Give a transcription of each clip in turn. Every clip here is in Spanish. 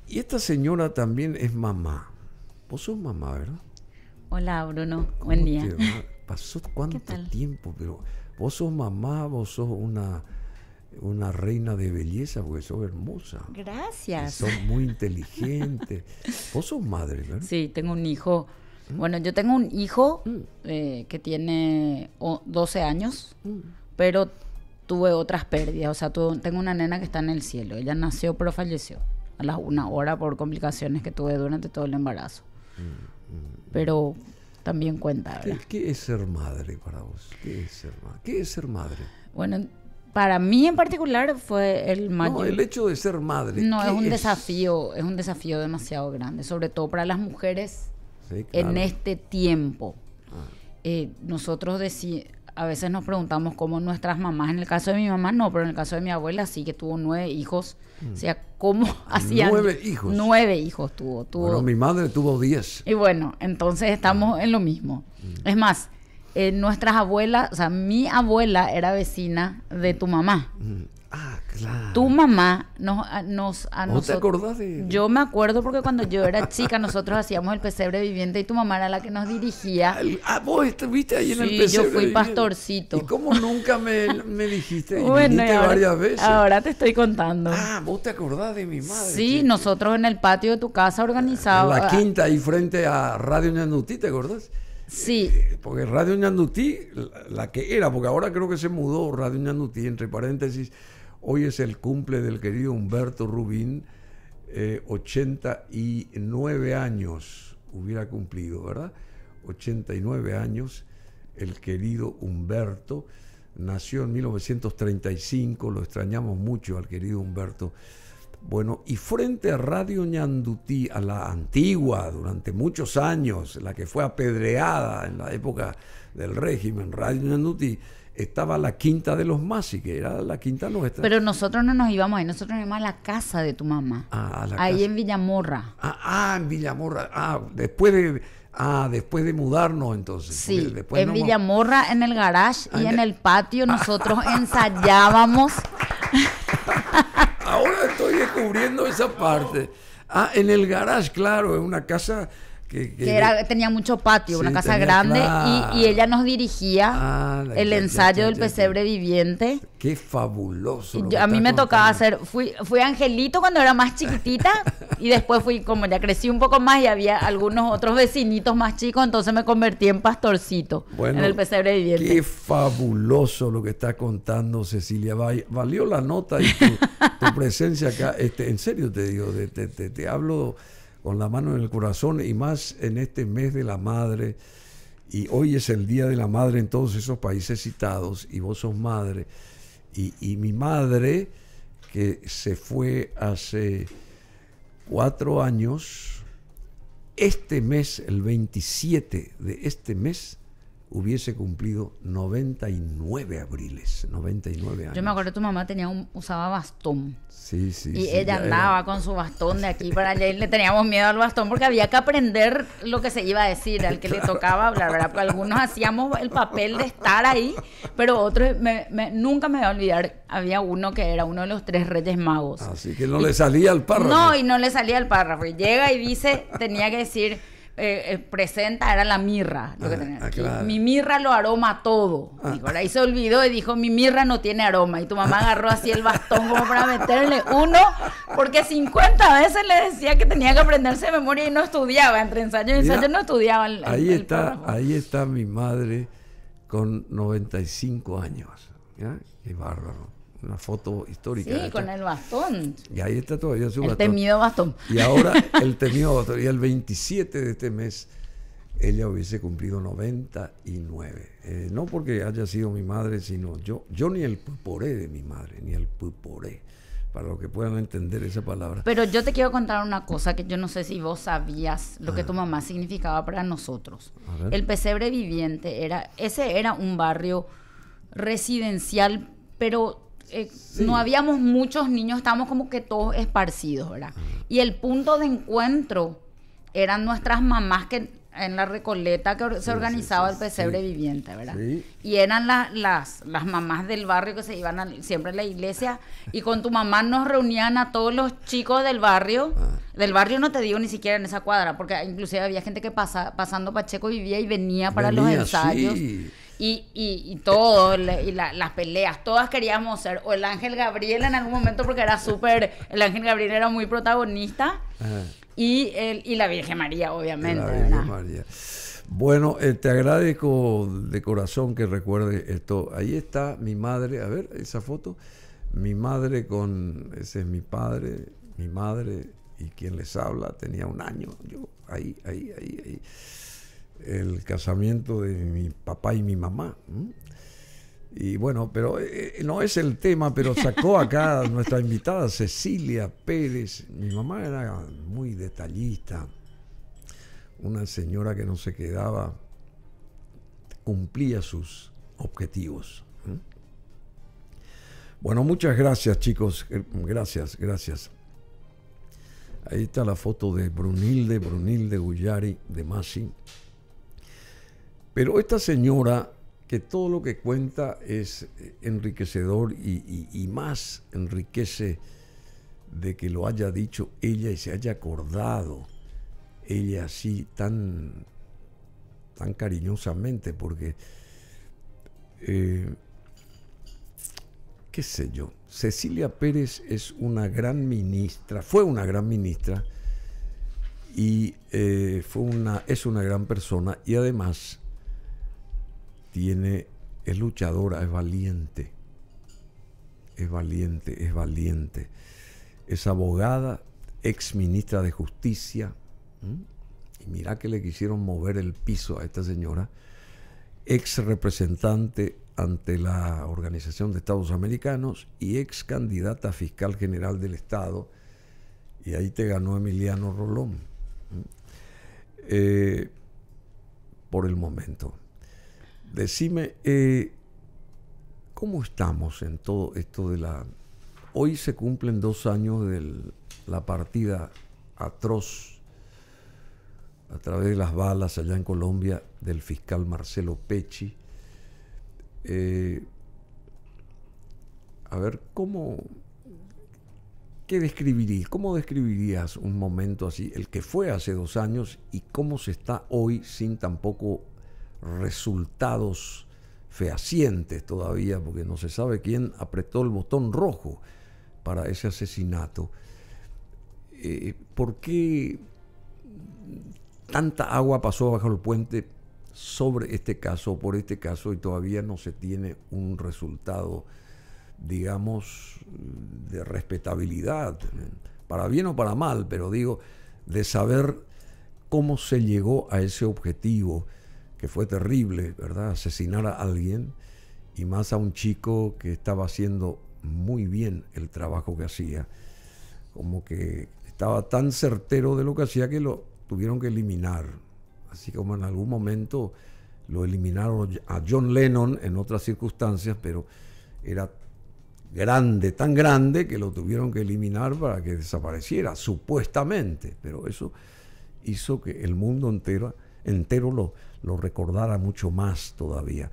Y esta señora también es mamá. Vos sos mamá, ¿verdad? Hola, Bruno. Buen día. Pasó ¿Qué cuánto tal? tiempo, pero vos sos mamá, vos sos una reina de belleza, porque sos hermosa. Y Gracias. sos muy inteligente. Vos sos madre, ¿verdad? Sí, tengo un hijo. Bueno, yo tengo un hijo Mm. que tiene 12 años, Mm. pero tuve otras pérdidas. O sea, tengo una nena que está en el cielo. Ella nació, pero falleció a las 1 hora por complicaciones que tuve durante todo el embarazo. Pero también cuenta, ¿verdad? ¿Qué es ser madre para vos? ¿Qué es ser madre? Bueno, para mí en particular fue el No, mayor. el hecho de ser madre. No, ¿qué es un desafío demasiado grande, sobre todo para las mujeres Sí, en claro. este tiempo. Ah. Nosotros a veces nos preguntamos cómo nuestras mamás, en el caso de mi mamá no, pero en el caso de mi abuela sí, que tuvo 9 hijos. O sea, ¿cómo hacían? 9 hijos. 9 hijos tuvo. Bueno, mi madre tuvo 10. Y bueno, entonces estamos en lo mismo. Es más, nuestras abuelas, o sea, mi abuela era vecina de tu mamá. Ah, claro. Tu mamá a ¿Vos te nosotros. acordás de...? Yo me acuerdo porque cuando yo era chica nosotros hacíamos el pesebre viviente y tu mamá era la que nos dirigía. Vos estuviste ahí en el Sí, pesebre yo fui viviente. pastorcito. ¿Y cómo nunca me dijiste? Y Bueno, viniste varias veces. ahora te estoy contando. Ah, vos te acordás de mi madre. Sí, che. nosotros en el patio de tu casa En organizábamos. la quinta, ahí frente a Radio Ñandutí, ¿te acordás? Sí, Porque Radio Ñandutí, la que era, porque ahora creo que se mudó Radio Ñandutí, entre paréntesis, hoy es el cumple del querido Humberto Rubín, 89 años hubiera cumplido, ¿verdad? 89 años, el querido Humberto, nació en 1935, lo extrañamos mucho al querido Humberto. Bueno, y frente a Radio Ñandutí, a la antigua, durante muchos años, la que fue apedreada en la época del régimen, Radio Ñandutí, estaba la Quinta de los Masi, que era la quinta nuestra. pero nosotros no nos íbamos ahí, nosotros nos íbamos a la casa de tu mamá. A la Ahí casa. en Villamorra. En Villamorra. Después de mudarnos entonces. Sí, porque después en no- Villamorra, en el garage y Ah, en el patio nosotros ensayábamos. Ahora estoy descubriendo esa parte. En el garage, claro, es una casa que Tenía mucho patio, Sí, una casa tenía, grande, claro. y ella nos dirigía el ensayo del ya. pesebre viviente. Qué fabuloso. Y lo que a mí está me tocaba contando. fui angelito cuando era más chiquitita y después como ya crecí un poco más y había algunos otros vecinitos más chicos, entonces me convertí en pastorcito Bueno, en el pesebre viviente. Qué fabuloso lo que está contando Cecilia. Valió la nota y tu presencia acá. En serio te digo, te hablo con la mano en el corazón y más en este mes de la madre. Y hoy es el Día de la Madre en todos esos países citados y vos sos madre. Y mi madre, que se fue hace 4 años, este mes, el 27 de este mes, hubiese cumplido 99 abriles, 99 años. Yo me acuerdo que tu mamá usaba bastón. Sí, sí. Y sí, ella ya andaba con su bastón de aquí para allá y le teníamos miedo al bastón porque había que aprender lo que se iba a decir al que le tocaba hablar, ¿verdad? Porque algunos hacíamos el papel de estar ahí, pero otros, nunca me voy a olvidar, había uno que era uno de los 3 Reyes Magos. Así que no le salía al párrafo. No, y no le salía el párrafo. Y llega y dice, tenía que decir, presenta, era la mirra. Lo que tenía. Claro. Mi mirra lo aroma todo. Dijo, ahí se olvidó y dijo, mi mirra no tiene aroma. Y tu mamá agarró así el bastón como para meterle uno, porque 50 veces le decía que tenía que aprenderse de memoria y no estudiaba. Entre ensayo y ensayo no estudiaba el párrafo. Ahí está mi madre con 95 años. ¿Ya? Qué bárbaro. Una foto histórica. Sí, con el bastón. Y ahí está todavía su El bastón. temido bastón. Y ahora el temido bastón. Y el 27 de este mes ella hubiese cumplido 99. No porque haya sido mi madre, sino yo ni el puporé de mi madre, ni el puporé, para los que puedan entender esa palabra. Pero yo te quiero contar una cosa que yo no sé si vos sabías lo que tu mamá significaba para nosotros. A ver. El pesebre viviente era un barrio residencial, pero Sí. no habíamos muchos niños, estábamos como que todos esparcidos, ¿verdad? Y el punto de encuentro eran nuestras mamás que en la Recoleta que se organizaba el pesebre viviente, ¿verdad? Sí. Y eran las mamás del barrio que se iban siempre a la iglesia, y con tu mamá nos reunían a todos los chicos del barrio. Del barrio no te digo ni siquiera en esa cuadra, porque inclusive había gente que pasando Pacheco vivía y venía para los ensayos. Sí. Y todo, las peleas, todas queríamos ser, o el Ángel Gabriel en algún momento, porque era el Ángel Gabriel era muy protagonista, y la Virgen María, obviamente. La Virgen María. Bueno, te agradezco de corazón que recuerde esto. Ahí está mi madre, a ver, esa foto, mi madre ese es mi padre, mi madre, y quien les habla, tenía 1 año, yo, ahí. El casamiento de mi papá y mi mamá. Y bueno, pero no es el tema, pero sacó acá nuestra invitada Cecilia Pérez. Mi mamá era muy detallista, una señora que no se quedaba, cumplía sus objetivos. Bueno, muchas gracias, chicos, gracias. Ahí está la foto de Brunilde Gullari de Masi. Pero esta señora, que todo lo que cuenta es enriquecedor y más enriquece de que lo haya dicho ella y se haya acordado ella así tan cariñosamente, porque qué sé yo, Cecilia Pérez es una gran ministra, fue una gran ministra y es una gran persona, y además es luchadora, es valiente, es abogada, ex ministra de Justicia, y mira que le quisieron mover el piso a esta señora, ex representante ante la Organización de Estados Americanos y ex candidata a fiscal general del Estado, y ahí te ganó Emiliano Rolón por el momento. Decime, ¿cómo estamos en todo esto de Hoy se cumplen 2 años de la partida atroz a través de las balas allá en Colombia del fiscal Marcelo Pecci. A ver, ¿cómo describirías un momento así, el que fue hace 2 años, y cómo se está hoy sin tampoco resultados fehacientes todavía, porque no se sabe quién apretó el botón rojo para ese asesinato? ¿Por qué tanta agua pasó bajo el puente sobre este caso, por este caso, y todavía no se tiene un resultado, digamos, de respetabilidad, para bien o para mal, pero digo, de saber cómo se llegó a ese objetivo, que fue terrible, ¿verdad? Asesinar a alguien, y más a un chico que estaba haciendo muy bien el trabajo que hacía, como que estaba tan certero de lo que hacía que lo tuvieron que eliminar, así como en algún momento lo eliminaron a John Lennon en otras circunstancias, pero era grande, tan grande que lo tuvieron que eliminar para que desapareciera, supuestamente, pero eso hizo que el mundo entero lo recordara mucho más todavía.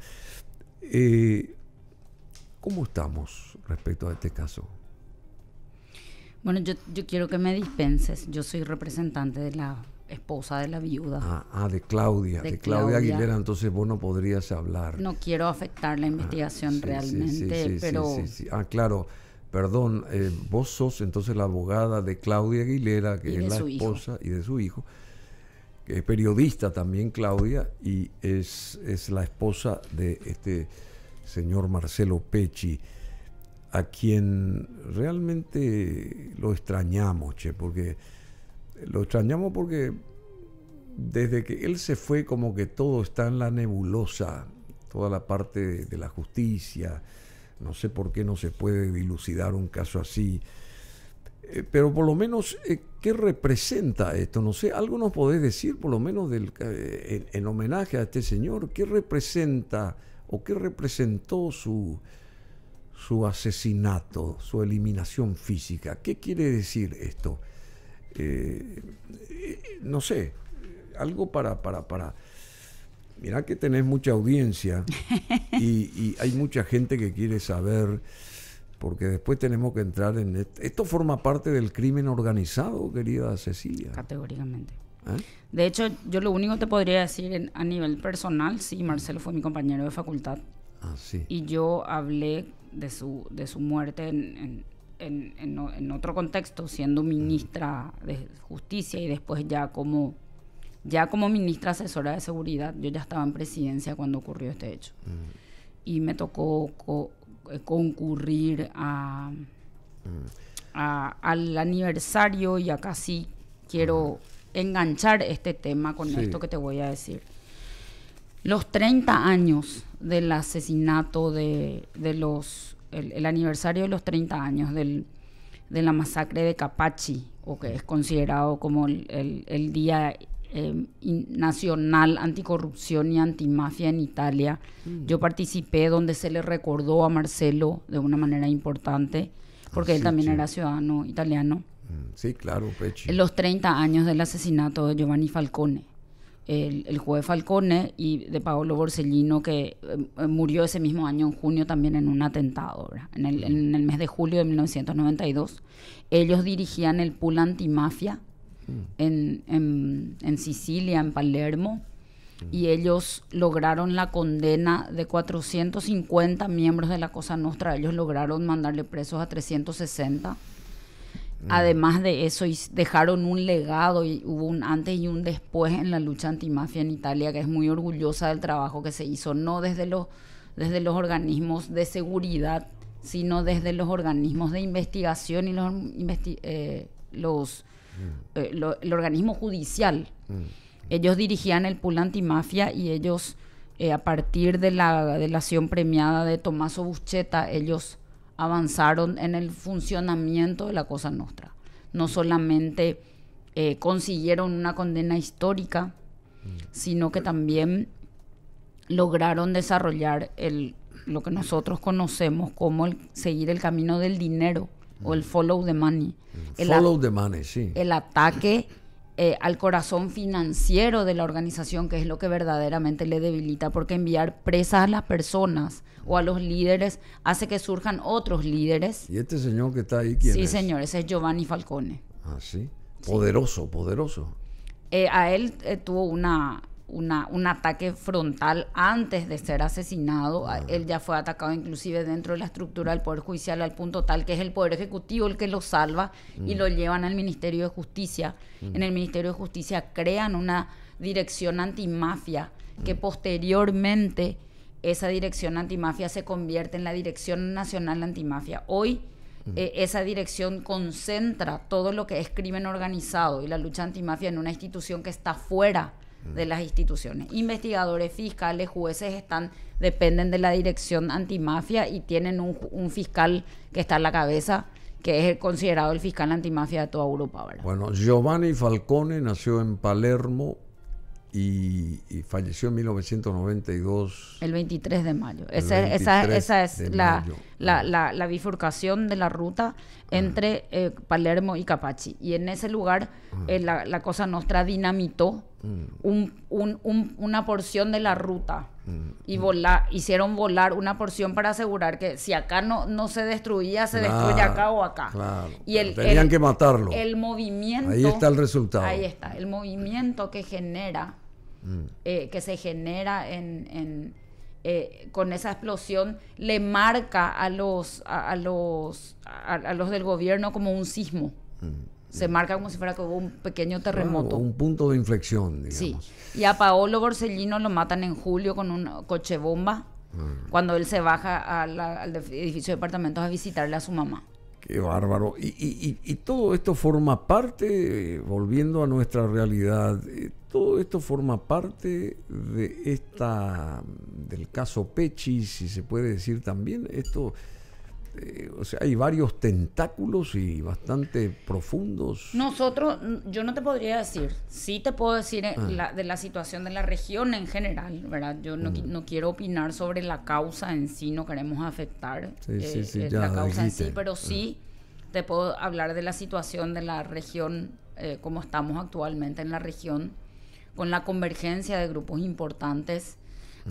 ¿Cómo estamos respecto a este caso? Bueno, yo quiero que me dispenses. Yo soy representante de la esposa de la viuda. De Claudia. De Claudia Aguilera, entonces vos no podrías hablar. No quiero afectar la investigación realmente, pero... Sí. Claro, perdón, vos sos entonces la abogada de Claudia Aguilera, que es la esposa y de su hijo, que es periodista también, Claudia, y es la esposa de este señor Marcelo Pecci, a quien realmente lo extrañamos, porque desde que él se fue como que todo está en la nebulosa, toda la parte de la justicia. No sé por qué no se puede dilucidar un caso así, pero por lo menos, ¿qué representa esto? No sé, algo nos podés decir por lo menos en homenaje a este señor. ¿Qué representa o qué representó su asesinato, su eliminación física? ¿Qué quiere decir esto? No sé, algo para... Mirá que tenés mucha audiencia y hay mucha gente que quiere saber, porque después tenemos que entrar en... Esto forma parte del crimen organizado, querida Cecilia. Categóricamente. De hecho, yo lo único que te podría decir a nivel personal, sí, Marcelo fue mi compañero de facultad. Sí. Y yo hablé de su muerte en otro contexto, siendo ministra de Justicia y después ya como ministra asesora de seguridad. Yo ya estaba en presidencia cuando ocurrió este hecho. Y me tocó concurrir al aniversario, y acá sí quiero enganchar este tema con esto que te voy a decir. Los 30 años del asesinato el aniversario de los 30 años de la masacre de Capaci, o que es considerado como el Día Nacional Anticorrupción y Antimafia en Italia. Yo participé donde se le recordó a Marcelo de una manera importante, porque él también era ciudadano italiano. Sí, claro, Pecci. En los 30 años del asesinato de Giovanni Falcone, el juez Falcone, y de Paolo Borsellino, que murió ese mismo año en junio también en un atentado, ¿verdad? En el mes de julio de 1992. Ellos dirigían el pool antimafia en Sicilia, en Palermo, y ellos lograron la condena de 450 miembros de la Cosa Nostra. Ellos lograron mandarle presos a 360. Además de eso, dejaron un legado, y hubo un antes y un después en la lucha antimafia en Italia, que es muy orgullosa del trabajo que se hizo, no desde los organismos de seguridad, sino desde los organismos de investigación y el organismo judicial. Ellos dirigían el pool antimafia, y ellos, a partir de la delación premiada de Tommaso Buscetta, ellos avanzaron en el funcionamiento de la Cosa Nostra. No solamente consiguieron una condena histórica, sino que también lograron desarrollar lo que nosotros conocemos como seguir el camino del dinero, o el follow the money. Follow the money, sí. El ataque al corazón financiero de la organización, que es lo que verdaderamente le debilita, porque enviar presas a las personas o a los líderes hace que surjan otros líderes. ¿Y este señor que está ahí quién es? Sí, señor, ese es Giovanni Falcone. Ah, sí. Poderoso. A él tuvo un ataque frontal antes de ser asesinado. Él ya fue atacado inclusive dentro de la estructura del Poder Judicial, al punto tal que es el Poder Ejecutivo el que lo salva y lo llevan al Ministerio de Justicia. En el Ministerio de Justicia crean una dirección antimafia, que posteriormente esa dirección antimafia se convierte en la Dirección Nacional Antimafia. Hoy esa dirección concentra todo lo que es crimen organizado y la lucha antimafia en una institución que está fuera de las instituciones. Investigadores, fiscales, jueces dependen de la dirección antimafia, y tienen un fiscal que está en la cabeza, que es considerado el fiscal antimafia de toda Europa, ¿verdad? Bueno, Giovanni Falcone nació en Palermo y falleció en 1992. El 23 de mayo. Esa es la bifurcación de la ruta entre Palermo y Capaci. Y en ese lugar la Cosa Nostra dinamitó una porción de la ruta y hicieron volar una porción para asegurar que si acá no se destruía, se destruye acá o acá. Claro, Y tenían que matarlo. El movimiento... Ahí está el resultado. Ahí está. El movimiento que genera... que se genera con esa explosión, le marca a los del gobierno como un sismo. Se marca como si fuera que hubo un pequeño terremoto. Claro, un punto de inflexión, digamos. Sí. Y a Paolo Borsellino lo matan en julio con un coche bomba, cuando él se baja al edificio de departamentos a visitarle a su mamá. Qué bárbaro. Y todo esto forma parte, volviendo a nuestra realidad, todo esto forma parte del caso Pecci, si se puede decir también. Esto, o sea, hay varios tentáculos y bastante profundos. Yo no te podría decir, sí te puedo decir de la situación de la región en general, ¿verdad? Yo no quiero opinar sobre la causa en sí, no queremos afectar la causa en sí, pero sí te puedo hablar de la situación de la región, como estamos actualmente en la región, con la convergencia de grupos importantes,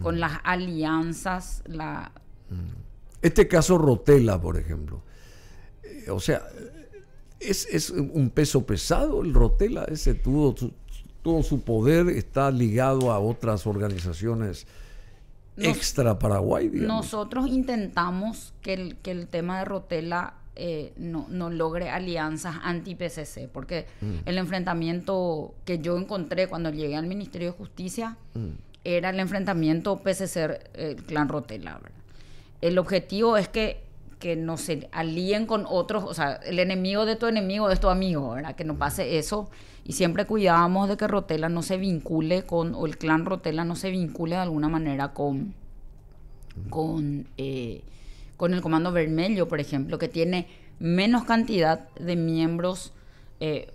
con las alianzas, Este caso Rotella, por ejemplo, o sea, es un peso pesado el Rotella, ese todo su poder está ligado a otras organizaciones extra Paraguay, digamos. Nosotros intentamos que el tema de Rotella no logre alianzas anti-PCC, porque el enfrentamiento que yo encontré cuando llegué al Ministerio de Justicia era el enfrentamiento PCC, el clan Rotella, ¿verdad? El objetivo es que no se alíen con otros, o sea, el enemigo de tu enemigo es tu amigo, ¿verdad? Que no pase eso, y siempre cuidábamos de que Rotella no se vincule o el clan Rotella no se vincule de alguna manera con el Comando Vermelho, por ejemplo, que tiene menos cantidad de miembros,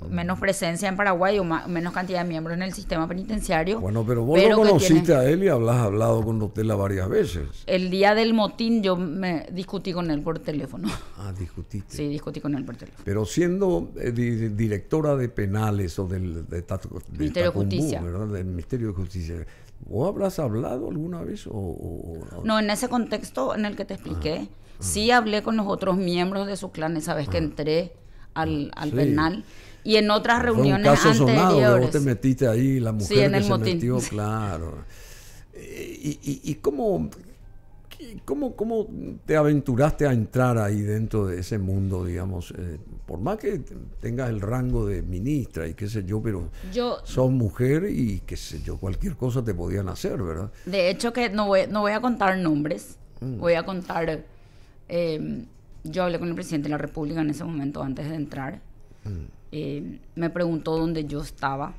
menos presencia en Paraguay o menos cantidad de miembros en el sistema penitenciario. Bueno, pero vos lo conociste a él y has hablado con Rotella varias veces. El día del motín yo me discutí con él por teléfono. Ah, discutiste. Sí, discutí con él por teléfono. Pero siendo directora de penales o del Ministerio de Justicia, ¿verdad? Del Ministerio de Justicia, ¿vos habrás hablado alguna vez? No, en ese contexto en el que te expliqué, sí hablé con los otros miembros de su clan esa vez que entré al penal, y en otras reuniones fue un caso anteriores. Sonado, que vos te metiste ahí, la mujer sí, en que el se motín. metió, claro. ¿Y cómo te aventuraste a entrar ahí dentro de ese mundo, digamos? Por más que tengas el rango de ministra y qué sé yo, pero sos mujer y qué sé yo, cualquier cosa te podían hacer, ¿verdad? De hecho que no voy a contar nombres, voy a contar... yo hablé con el presidente de la República en ese momento antes de entrar. Me preguntó dónde yo estaba.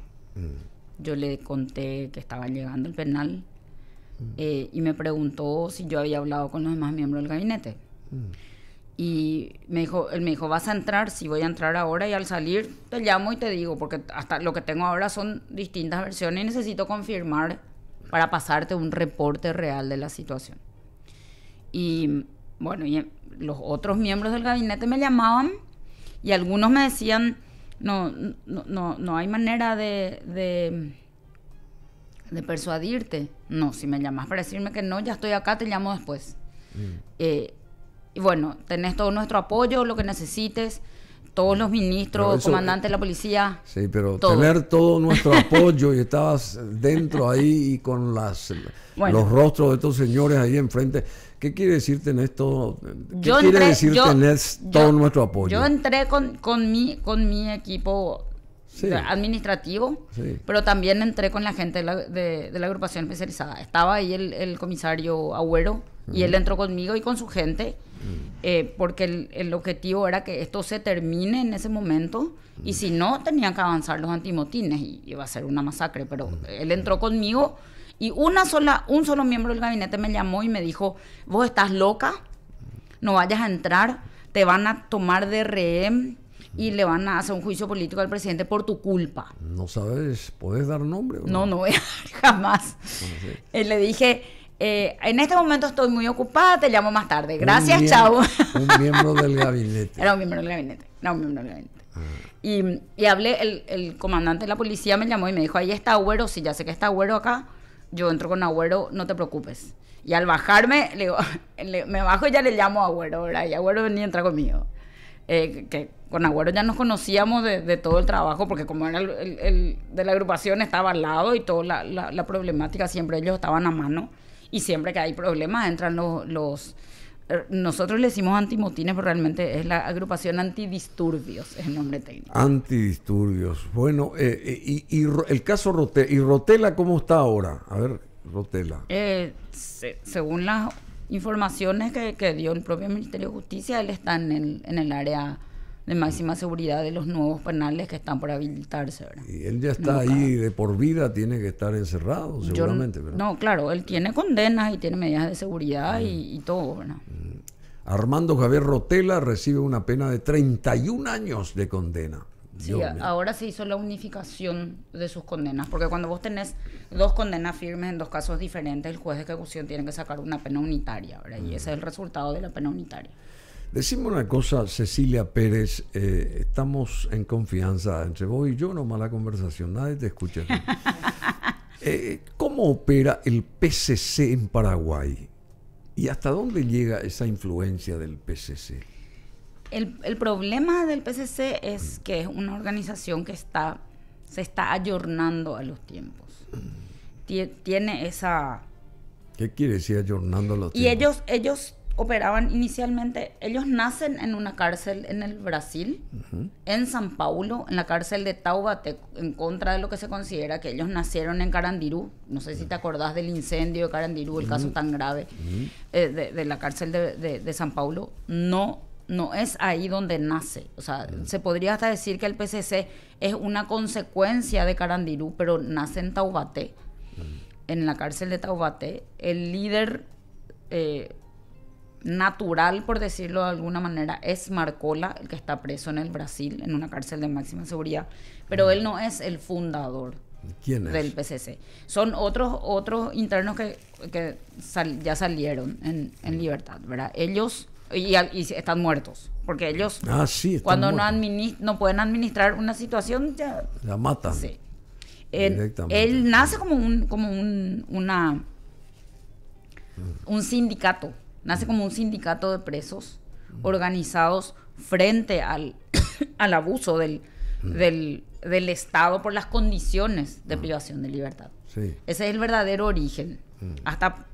Yo le conté que estaba llegando al penal. Y me preguntó si yo había hablado con los demás miembros del gabinete. Y él me dijo, ¿vas a entrar? Sí, voy a entrar ahora, y al salir te llamo y te digo, porque hasta lo que tengo ahora son distintas versiones y necesito confirmar para pasarte un reporte real de la situación. Y bueno, y los otros miembros del gabinete me llamaban y algunos me decían, no hay manera de persuadirte. No, si me llamas para decirme que no, ya estoy acá, te llamo después. Y bueno, tenés todo nuestro apoyo, lo que necesites, todos los ministros, comandantes de la policía. Sí, pero tener todo nuestro apoyo y estabas dentro ahí y con los rostros de estos señores ahí enfrente. ¿Qué quiere decir tener todo? ¿Qué quiere decir tener todo nuestro apoyo? Yo entré con mi equipo administrativo, pero también entré con la gente de la agrupación especializada. Estaba ahí el comisario Agüero y él entró conmigo y con su gente, porque el objetivo era que esto se termine en ese momento, y si no, tenían que avanzar los antimotines y iba a ser una masacre. Pero él entró conmigo. Y un solo miembro del gabinete me llamó y me dijo, vos estás loca, no vayas a entrar, te van a tomar de rehén y le van a hacer un juicio político al presidente por tu culpa. No sabes, ¿podés dar nombre? No voy a dar jamás. Le dije, en este momento estoy muy ocupada, te llamo más tarde. Gracias, chao. Un miembro del gabinete. Era un miembro del gabinete. Y hablé, el comandante de la policía me llamó y me dijo, ahí está Agüero, sí, ya sé que está Agüero acá. Yo entro con Agüero, no te preocupes. Y al bajarme, le digo, me bajo y ya le llamo a Agüero, ¿verdad? Y Agüero venía a entrar conmigo. Que con Agüero ya nos conocíamos de todo el trabajo, porque como era el de la agrupación, estaba al lado, y toda la problemática, siempre ellos estaban a mano. Y siempre que hay problemas entran los nosotros le decimos antimotines, pero realmente es la agrupación antidisturbios, es el nombre técnico. Antidisturbios. Bueno, y el caso Rotella. ¿Y Rotella cómo está ahora? A ver, Rotella. Según las informaciones que dio el propio Ministerio de Justicia, él está en el área de máxima seguridad de los nuevos penales que están por habilitarse, ¿verdad? Y él ya está ahí de por vida, tiene que estar encerrado, seguramente, ¿verdad? No, claro, él tiene condenas y tiene medidas de seguridad y todo, ¿verdad? Armando Javier Rotella recibe una pena de 31 años de condena. Sí, ahora se hizo la unificación de sus condenas, porque cuando vos tenés dos condenas firmes en dos casos diferentes, el juez de ejecución tiene que sacar una pena unitaria, ¿verdad? Y ese es el resultado de la pena unitaria. Decime una cosa, Cecilia Pérez, estamos en confianza entre vos y yo, nomás la conversación, nadie te escucha. ¿Cómo opera el PCC en Paraguay? ¿Y hasta dónde llega esa influencia del PCC? El problema del PCC es que es una organización que se está ayornando a los tiempos. Tiene esa... ¿Qué quiere decir ayornando a los Y tiempos? ellos operaban inicialmente, ellos nacen en una cárcel en el Brasil, en San Paulo, en la cárcel de Taubaté, en contra de lo que se considera que ellos nacieron en Carandirú. No sé si te acordás del incendio de Carandirú, el caso tan grave de la cárcel de San Paulo. No es ahí donde nace. O sea, se podría hasta decir que el PCC es una consecuencia de Carandirú, pero nace en Taubaté, en la cárcel de Taubaté. El líder natural, por decirlo de alguna manera, es Marcola, el que está preso en el Brasil, en una cárcel de máxima seguridad, pero él no es el fundador. ¿Quién es? Del PCC. Son otros internos que ya salieron en libertad, ¿verdad? Ellos y están muertos, porque ellos Sí, cuando no pueden administrar una situación ya la matan. Sí. Él nace como un sindicato. Nace como un sindicato de presos organizados frente al abuso del Estado por las condiciones de privación de libertad. Sí. Ese es el verdadero origen. Hasta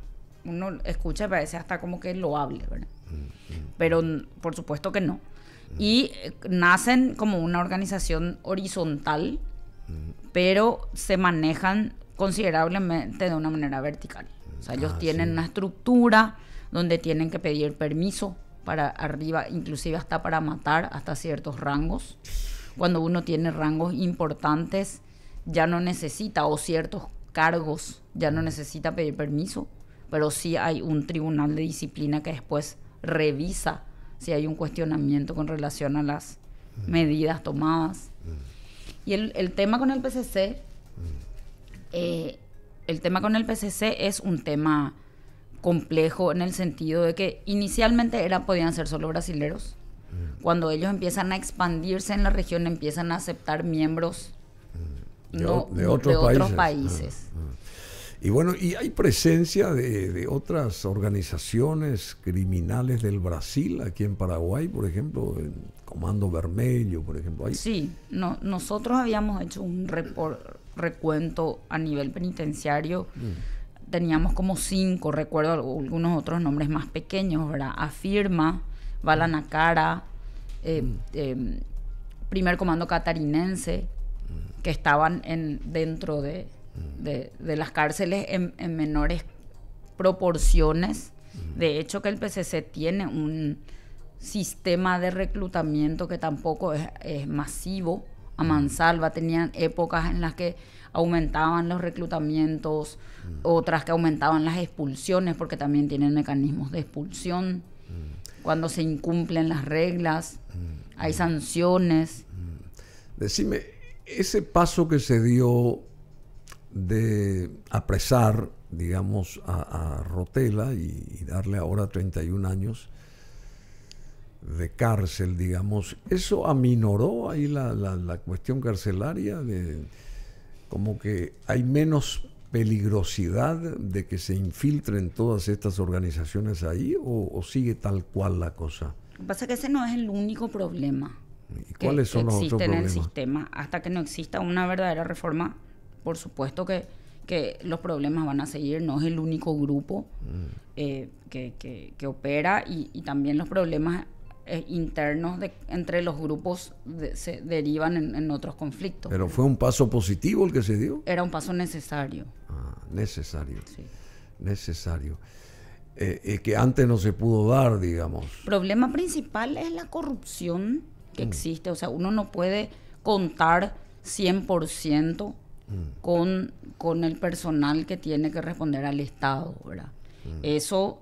uno escucha y parece hasta como que loable, ¿verdad? Pero por supuesto que no. Y nacen como una organización horizontal, pero se manejan considerablemente de una manera vertical. O sea, ellos tienen una estructura donde tienen que pedir permiso para arriba, inclusive hasta para matar hasta ciertos rangos. Cuando uno tiene rangos importantes, ya no necesita, o ciertos cargos, ya no necesita pedir permiso, pero sí hay un tribunal de disciplina que después revisa si hay un cuestionamiento con relación a las medidas tomadas. Y el tema con el PCC, es un tema complejo en el sentido de que inicialmente podían ser solo brasileros. Cuando ellos empiezan a expandirse en la región, empiezan a aceptar miembros de otros países. Y bueno, y hay presencia de otras organizaciones criminales del Brasil aquí en Paraguay, por ejemplo, el Comando Vermelho, por ejemplo. Sí, nosotros habíamos hecho un recuento a nivel penitenciario. Teníamos como 5, recuerdo algunos otros nombres más pequeños, ¿verdad? Afirma, Balanacara, Primer Comando Catarinense, que estaban dentro de las cárceles en menores proporciones. De hecho, que el PCC tiene un sistema de reclutamiento que tampoco es masivo. A mansalva tenían épocas en las que aumentaban los reclutamientos, otras que aumentaban las expulsiones, porque también tienen mecanismos de expulsión. Cuando se incumplen las reglas, hay sanciones. Decime, ese paso que se dio de apresar, digamos, a Rotella y darle ahora 31 años de cárcel, digamos, ¿eso aminoró ahí la cuestión carcelaria? Como que hay menos peligrosidad de que se infiltren todas estas organizaciones ahí, o sigue tal cual la cosa? Lo que pasa es que ese no es el único problema que existe en el sistema. Hasta que no exista una verdadera reforma, por supuesto que los problemas van a seguir. No es el único grupo que opera, y también los problemas internos entre los grupos se derivan en otros conflictos. ¿Pero fue un paso positivo el que se dio? Era un paso necesario. Necesario. Sí. Necesario. Que antes no se pudo dar, digamos. El problema principal es la corrupción que existe. O sea, uno no puede contar 100% con el personal que tiene que responder al Estado, ¿verdad? Eso,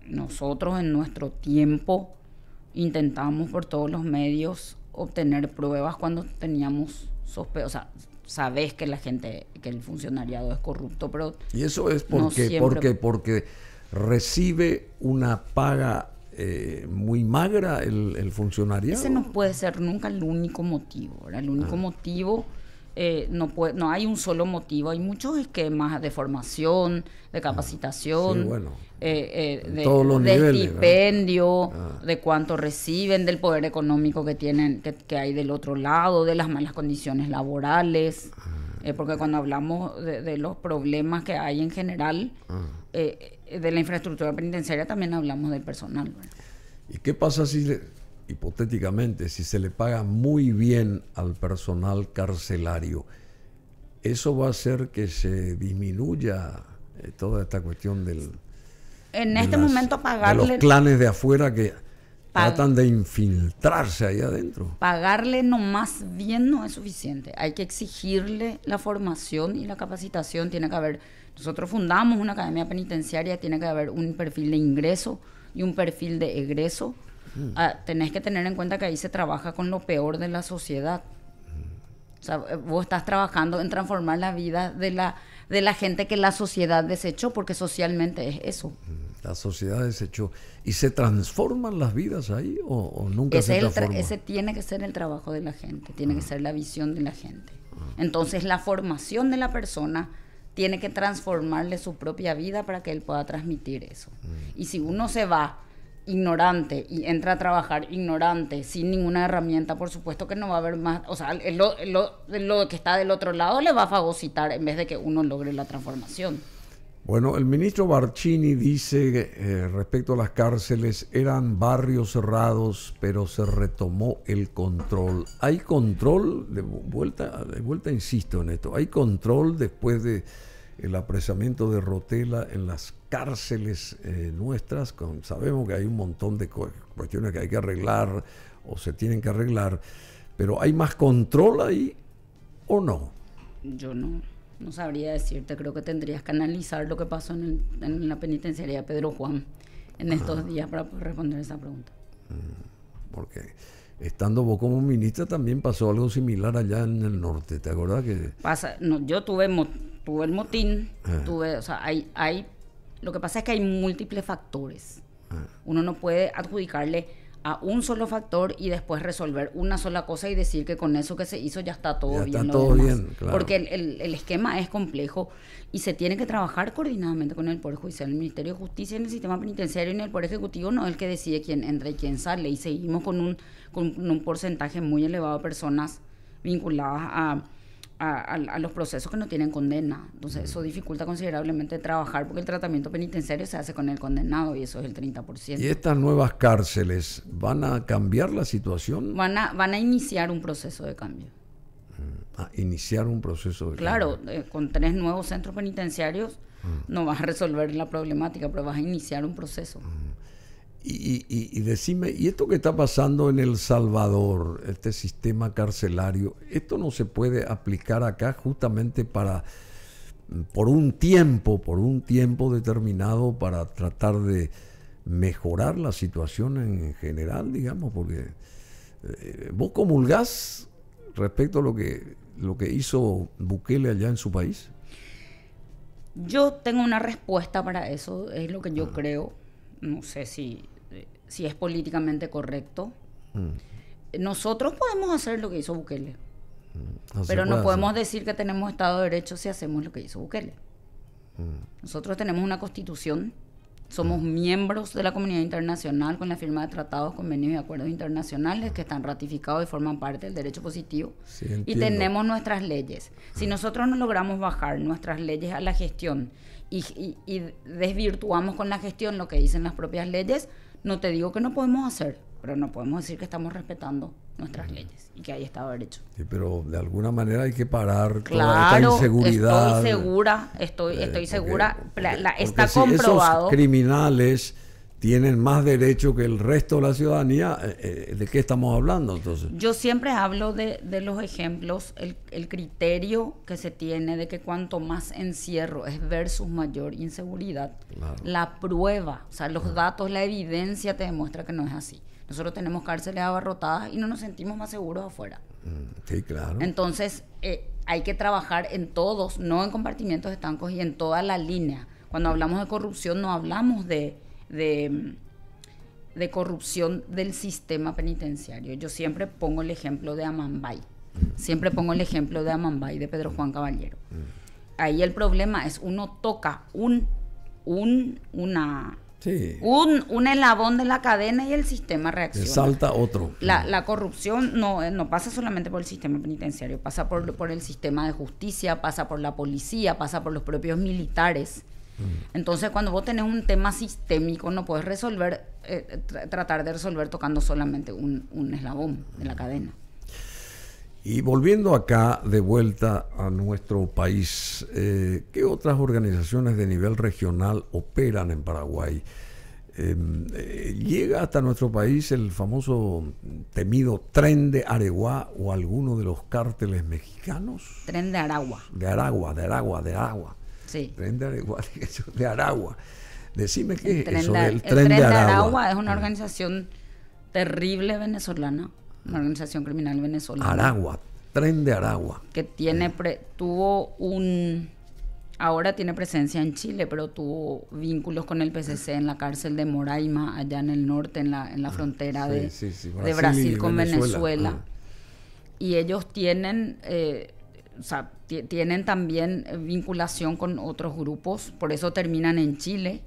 nosotros en nuestro tiempo intentamos por todos los medios obtener pruebas cuando teníamos sospechas. O sea, sabes que que el funcionariado es corrupto, pero y eso es porque recibe una paga muy magra el funcionariado. Ese no puede ser nunca el único motivo, ¿verdad? El único motivo no hay un solo motivo, hay muchos esquemas de formación, de capacitación, Sí, bueno, de, todos los de niveles, estipendio, de cuánto reciben, del poder económico que tienen, que hay del otro lado, de las malas condiciones laborales, porque cuando hablamos de los problemas que hay en general, de la infraestructura penitenciaria también hablamos del personal, ¿verdad? ¿Y qué pasa hipotéticamente, si se le paga muy bien al personal carcelario? ¿Eso va a hacer que se disminuya toda esta cuestión en este momento de pagarle... los clanes de afuera que tratan de infiltrarse ahí adentro? Pagarle nomás bien no es suficiente. Hay que exigirle la formación y la capacitación. Tiene que haber... Nosotros fundamos una academia penitenciaria, tiene que haber un perfil de ingreso y un perfil de egreso. Tenés que tener en cuenta que ahí se trabaja con lo peor de la sociedad. O sea, vos estás trabajando en transformar la vida de la gente que la sociedad desechó, porque socialmente es eso. La sociedad desechó. ¿Y se transforman las vidas ahí o nunca se transforman? Ese tiene que ser el trabajo de la gente, tiene que ser la visión de la gente. Entonces la formación de la persona tiene que transformarle su propia vida para que él pueda transmitir eso. Y si uno se va ignorante y entra a trabajar ignorante, sin ninguna herramienta, por supuesto que no va a haber más, o sea, lo que está del otro lado le va a fagocitar en vez de que uno logre la transformación. Bueno, el ministro Barcini dice respecto a las cárceles, eran barrios cerrados, pero se retomó el control. ¿Hay control? De vuelta insisto en esto, ¿hay control después de el apresamiento de Rotela en las cárceles nuestras? Sabemos que hay un montón de cuestiones que hay que arreglar o se tienen que arreglar, pero ¿hay más control ahí o no? Yo no sabría decirte, creo que tendrías que analizar lo que pasó en la penitenciaría de Pedro Juan en estos días para poder responder esa pregunta. Porque estando vos como ministra también pasó algo similar allá en el norte, ¿te acordás? Yo tuve el motín, o sea, lo que pasa es que hay múltiples factores. Uno no puede adjudicarle a un solo factor y después resolver una sola cosa y decir que con eso que se hizo ya está todo bien. Está todo bien, claro. Porque el esquema es complejo y se tiene que trabajar coordinadamente con el Poder Judicial, el Ministerio de Justicia, en el sistema penitenciario, y en el Poder Ejecutivo no es el que decide quién entra y quién sale, y seguimos con un porcentaje muy elevado de personas vinculadas a los procesos que no tienen condena. Entonces eso dificulta considerablemente trabajar, porque el tratamiento penitenciario se hace con el condenado y eso es el 30%. ¿Y estas nuevas cárceles van a cambiar la situación? Van a iniciar un proceso de cambio. A iniciar un proceso de cambio. Claro, con 3 nuevos centros penitenciarios no vas a resolver la problemática, pero vas a iniciar un proceso. Y decime, ¿y esto que está pasando en El Salvador, este sistema carcelario, esto no se puede aplicar acá justamente por un tiempo determinado para tratar de mejorar la situación en general, digamos? Porque ¿vos comulgás respecto a lo que hizo Bukele allá en su país? Yo tengo una respuesta para eso, es lo que yo creo. No sé si es políticamente correcto. Nosotros podemos hacer lo que hizo Bukele, pero no podemos decir que tenemos Estado de Derecho si hacemos lo que hizo Bukele. Nosotros tenemos una constitución, somos miembros de la comunidad internacional con la firma de tratados, convenios y acuerdos internacionales que están ratificados y forman parte del derecho positivo. Sí, y tenemos nuestras leyes. Si nosotros no logramos bajar nuestras leyes a la gestión y desvirtuamos con la gestión lo que dicen las propias leyes, no te digo que no podemos hacer, pero no podemos decir que estamos respetando nuestras leyes y que hay Estado de Derecho. Sí, pero de alguna manera hay que parar toda esta inseguridad. Estoy segura, está si comprobado. Esos criminales tienen más derecho que el resto de la ciudadanía, ¿de qué estamos hablando entonces? Yo siempre hablo de los ejemplos, el criterio que se tiene de que cuanto más encierro es versus mayor inseguridad. Claro. La prueba, o sea, los datos, la evidencia te demuestra que no es así. Nosotros tenemos cárceles abarrotadas y no nos sentimos más seguros afuera. Sí, claro. Entonces, hay que trabajar en todos, no en compartimientos estancos, y en toda la línea. Cuando hablamos de corrupción, no hablamos de corrupción del sistema penitenciario. Yo siempre pongo el ejemplo de Amambay. Siempre pongo el ejemplo de Amambay, de Pedro Juan Caballero. Ahí el problema es uno toca un eslabón de la cadena y el sistema reacciona. Salta otro. La corrupción no pasa solamente por el sistema penitenciario, pasa por el sistema de justicia, pasa por la policía, pasa por los propios militares. Entonces, cuando vos tenés un tema sistémico, no puedes resolver, tratar de resolver tocando solamente un eslabón de la cadena. Y volviendo acá de vuelta a nuestro país, ¿qué otras organizaciones de nivel regional operan en Paraguay? ¿Llega hasta nuestro país el famoso temido Tren de Areguá o alguno de los cárteles mexicanos? Tren de Aragua. De Aragua. Sí. Tren de Areguá, de Aragua. Decime qué es eso del Tren de Aragua. Es una organización terrible venezolana. Una organización criminal venezolana. Aragua, Tren de Aragua. Que ahora tiene presencia en Chile, pero tuvo vínculos con el PCC en la cárcel de Moraima, allá en el norte, en la frontera de Brasil con Venezuela. Y ellos tienen, tienen también vinculación con otros grupos, por eso terminan en Chile.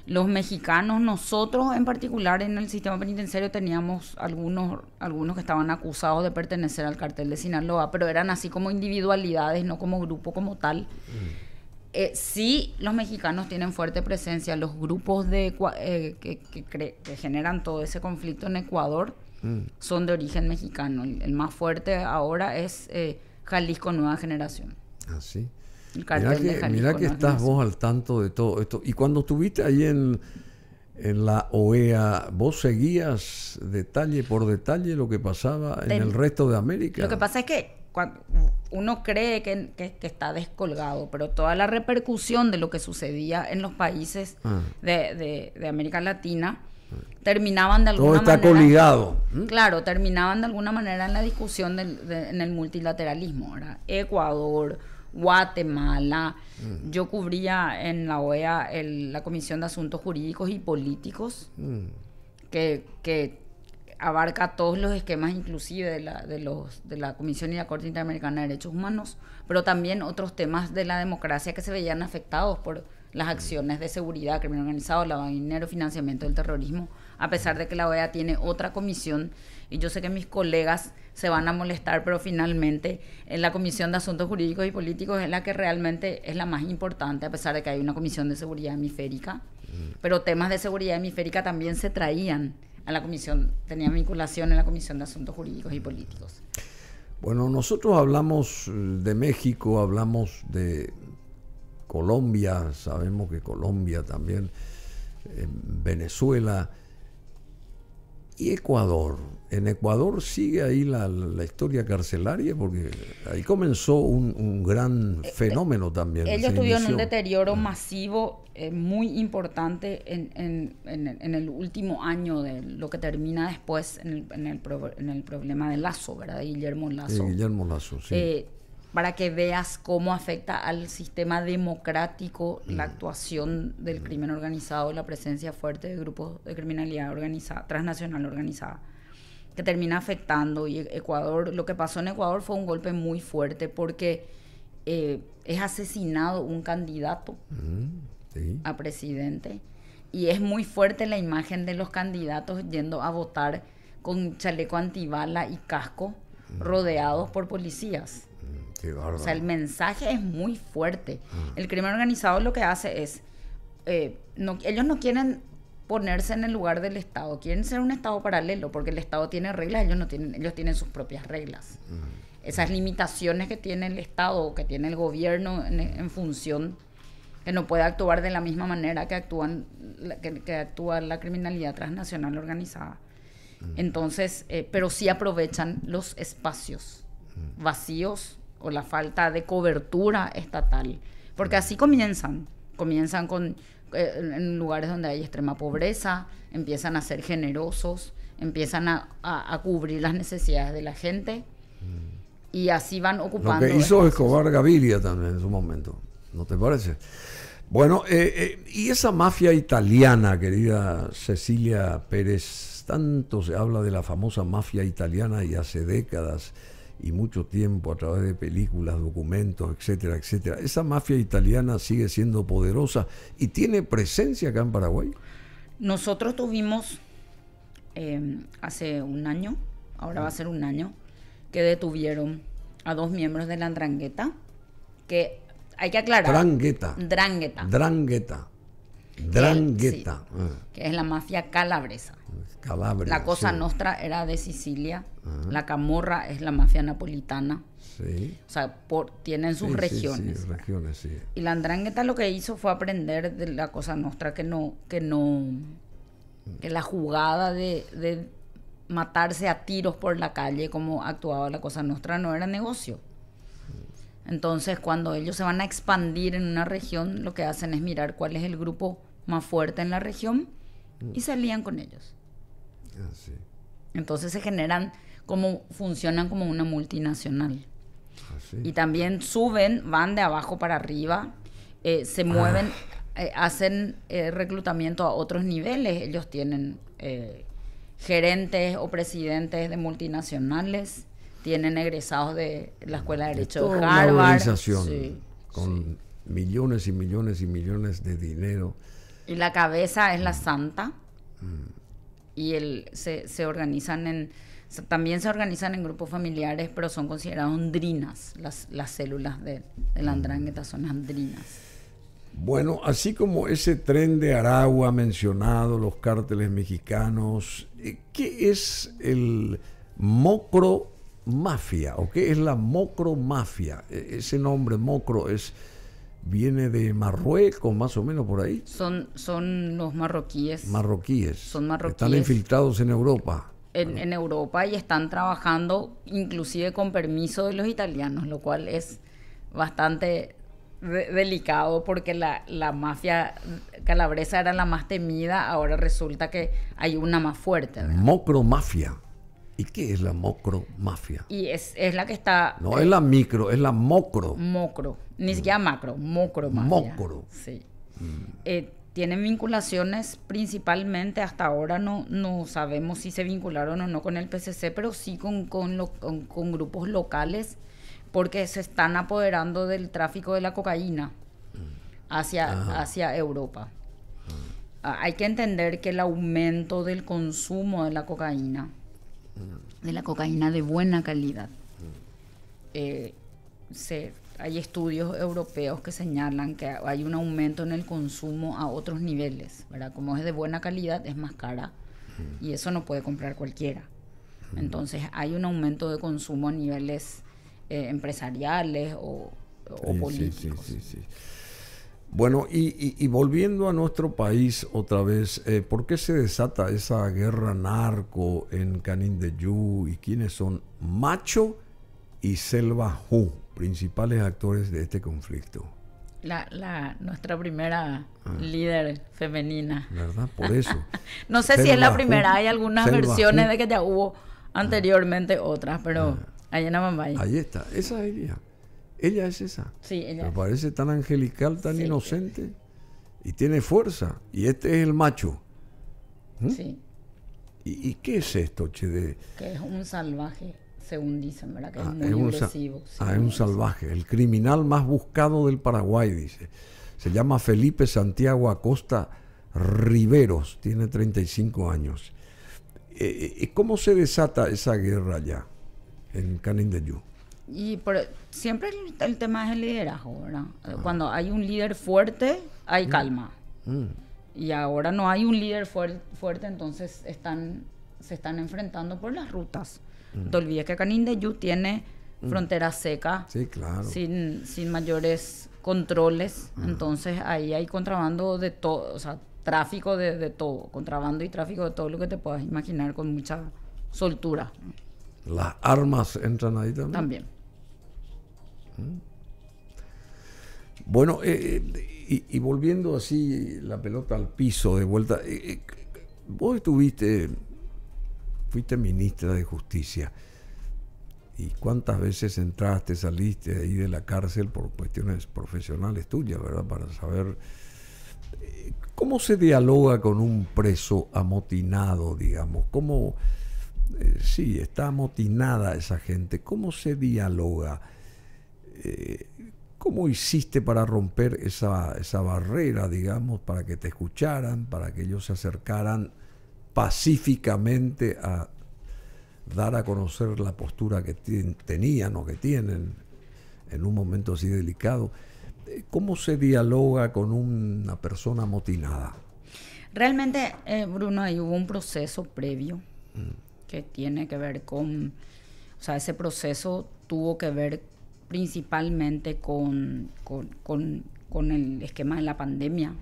Los mexicanos, nosotros en particular en el sistema penitenciario teníamos algunos que estaban acusados de pertenecer al cartel de Sinaloa, pero eran así como individualidades, no como grupo como tal. Sí, los mexicanos tienen fuerte presencia. Los grupos que generan todo ese conflicto en Ecuador son de origen mexicano. El más fuerte ahora es Jalisco Nueva Generación. Ah, sí. El cartel de Jalisco. Mira que estás vos al tanto de todo esto. Y cuando estuviste ahí en la OEA, ¿vos seguías detalle por detalle lo que pasaba en el resto de América? Lo que pasa es que cuando uno cree que está descolgado, pero toda la repercusión de lo que sucedía en los países de América Latina terminaban de alguna manera... Todo está coligado. Claro, terminaban de alguna manera en la discusión en el multilateralismo, ¿verdad? Ecuador, Guatemala. Yo cubría en la OEA la Comisión de Asuntos Jurídicos y Políticos, que abarca todos los esquemas, inclusive de la Comisión y la Corte Interamericana de Derechos Humanos, pero también otros temas de la democracia que se veían afectados por las acciones de seguridad, crimen organizado, lavado de dinero, financiamiento del terrorismo, a pesar de que la OEA tiene otra comisión. Y yo sé que mis colegas se van a molestar, pero finalmente en la Comisión de Asuntos Jurídicos y Políticos es la que realmente es la más importante, a pesar de que hay una Comisión de Seguridad Hemisférica. Pero temas de seguridad hemisférica también se traían a la comisión, tenían vinculación en la Comisión de Asuntos Jurídicos y Políticos. Bueno, nosotros hablamos de México, hablamos de Colombia, sabemos que Colombia también, Venezuela y Ecuador. En Ecuador sigue ahí la historia carcelaria, porque ahí comenzó un gran fenómeno también. Ellos tuvieron un deterioro masivo muy importante en el último año de lo que termina después en el problema de Lazo, ¿verdad? De Guillermo Lazo. Guillermo Lazo, sí. Para que veas cómo afecta al sistema democrático la actuación del crimen organizado, la presencia fuerte de grupos de criminalidad organizada, transnacional organizada, que termina afectando. Y Ecuador, lo que pasó en Ecuador fue un golpe muy fuerte, porque es asesinado un candidato a presidente, y es muy fuerte la imagen de los candidatos yendo a votar con chaleco antibala y casco, rodeados por policías. O sea, el mensaje es muy fuerte. El crimen organizado lo que hace es, ellos no quieren ponerse en el lugar del Estado, quieren ser un Estado paralelo, porque el Estado tiene reglas, ellos tienen sus propias reglas. Esas limitaciones que tiene el Estado, que tiene el gobierno en función, que no puede actuar de la misma manera que actúa la criminalidad transnacional organizada. Entonces, pero sí aprovechan los espacios vacíos o la falta de cobertura estatal, porque así comienzan en lugares donde hay extrema pobreza, empiezan a ser generosos, empiezan a cubrir las necesidades de la gente, y así van ocupando. Lo que hizo Escobar Gaviria también en su momento, ¿no te parece? Bueno, y esa mafia italiana, querida Cecilia Pérez, tanto se habla de la famosa mafia italiana y hace décadas y mucho tiempo a través de películas, documentos, etcétera, etcétera. ¿Esa mafia italiana sigue siendo poderosa y tiene presencia acá en Paraguay? Nosotros tuvimos hace un año, ahora va a ser un año, que detuvieron a 2 miembros de la 'Ndrangheta, que hay que aclarar. Drangheta. Sí, que es la mafia calabresa. Calabria. La Cosa Nostra era de Sicilia, la Camorra es la mafia napolitana. Sí. O sea, tienen sus regiones. Sí, regiones, sí. Y la 'Ndrangheta lo que hizo fue aprender de la Cosa Nostra que la jugada de matarse a tiros por la calle como actuaba la Cosa Nostra no era negocio. Entonces, cuando ellos se van a expandir en una región, lo que hacen es mirar cuál es el grupo más fuerte en la región y se alían con ellos. Sí. Entonces funcionan como una multinacional. Sí. Y también van de abajo para arriba, se mueven, hacen reclutamiento a otros niveles. Ellos tienen gerentes o presidentes de multinacionales, tienen egresados de la Escuela de Derecho de Harvard. Una organización con millones y millones y millones de dinero. Y la cabeza es la santa. Y también se organizan en grupos familiares, pero son considerados andrinas. Las células de la 'Ndrangheta son andrinas. Bueno, así como ese tren de Aragua mencionado, los cárteles mexicanos, ¿qué es el Mocro Mafia o qué es la Mocro Mafia? Ese nombre Mocro viene de Marruecos, más o menos por ahí. Son los marroquíes. Son marroquíes. Están infiltrados en Europa. En Europa, y están trabajando inclusive con permiso de los italianos, lo cual es bastante delicado porque la mafia calabresa era la más temida, ahora resulta que hay una más fuerte, ¿verdad? Mocro Mafia. ¿Y qué es la Mocro Mafia? Y es la que está... No es la micro, es la Mocro. Mocro, ni siquiera macro, Mocro Mafia. Mocro. Sí. Tienen vinculaciones principalmente, hasta ahora no sabemos si se vincularon o no con el PCC, pero sí con grupos locales, porque se están apoderando del tráfico de la cocaína hacia Europa. Hay que entender que el aumento del consumo de la cocaína de buena calidad, hay estudios europeos que señalan que hay un aumento en el consumo a otros niveles, ¿verdad? Como es de buena calidad, es más cara y eso no puede comprar cualquiera. Entonces hay un aumento de consumo a niveles empresariales o políticos. Sí. Bueno, y volviendo a nuestro país otra vez, ¿por qué se desata esa guerra narco en Canindeyú y quiénes son Macho y Selva Hu, principales actores de este conflicto? Nuestra primera líder femenina. ¿Verdad? Por eso. No sé si es la primera, hay algunas versiones de que ya hubo anteriormente otras, pero ahí en Amambay. Ahí está, esa es ella. Ella es esa. Sí, ella. Me parece tan angelical, tan inocente y tiene fuerza. Y este es el macho. Sí. ¿Y qué es esto, che? Que es un salvaje, según dicen, ¿verdad? Que es muy agresivo. Es un salvaje. El criminal más buscado del Paraguay, dice. Se llama Felipe Santiago Acosta Riveros. Tiene 35 años. ¿Cómo se desata esa guerra allá en Canindeyú? Y siempre el tema es el liderazgo, ¿verdad? Cuando hay un líder fuerte, hay calma. Y ahora no hay un líder fuerte, entonces se están enfrentando por las rutas. No te olvides que Canindeyú tiene frontera seca, sí, claro, sin mayores controles. Entonces ahí hay contrabando de todo, o sea, tráfico de todo, contrabando y tráfico de todo lo que te puedas imaginar con mucha soltura. ¿Las armas entran ahí también? También. Bueno, y volviendo así la pelota al piso de vuelta, vos fuiste ministra de Justicia, y cuántas veces entraste, saliste ahí de la cárcel por cuestiones profesionales tuyas, ¿verdad? Para saber cómo se dialoga con un preso amotinado, digamos, cómo Sí, está amotinada esa gente. ¿Cómo se dialoga? ¿Cómo hiciste para romper esa barrera, digamos, para que te escucharan, para que ellos se acercaran pacíficamente a dar a conocer la postura que tenían o que tienen en un momento así delicado? ¿Cómo se dialoga con una persona amotinada? Realmente, Bruno, ahí hubo un proceso previo que tiene que ver con, o sea, ese proceso tuvo que ver principalmente con el esquema de la pandemia.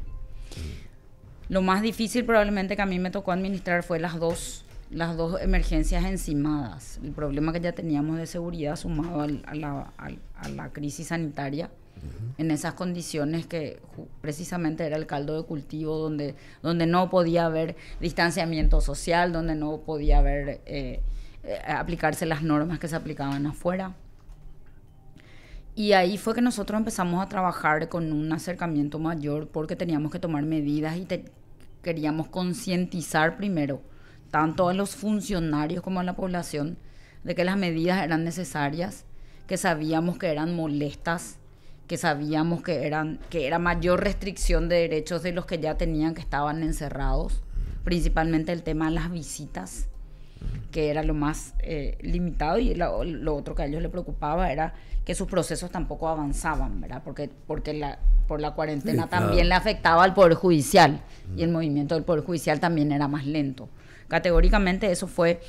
Lo más difícil probablemente que a mí me tocó administrar fue las dos emergencias encimadas. El problema que ya teníamos de seguridad sumado a la crisis sanitaria. En esas condiciones que precisamente era el caldo de cultivo donde no podía haber distanciamiento social, donde no podía haber aplicarse las normas que se aplicaban afuera. Y ahí fue que nosotros empezamos a trabajar con un acercamiento mayor porque teníamos que tomar medidas y queríamos concientizar primero tanto a los funcionarios como a la población de que las medidas eran necesarias, que sabíamos que eran molestas, que sabíamos que era mayor restricción de derechos de los que ya tenían, que estaban encerrados, principalmente el tema de las visitas, que era lo más limitado, y lo otro que a ellos les preocupaba era que sus procesos tampoco avanzaban, ¿verdad? Porque por la cuarentena sí, también claro, le afectaba al Poder Judicial, y el movimiento del Poder Judicial también era más lento. Categóricamente eso fue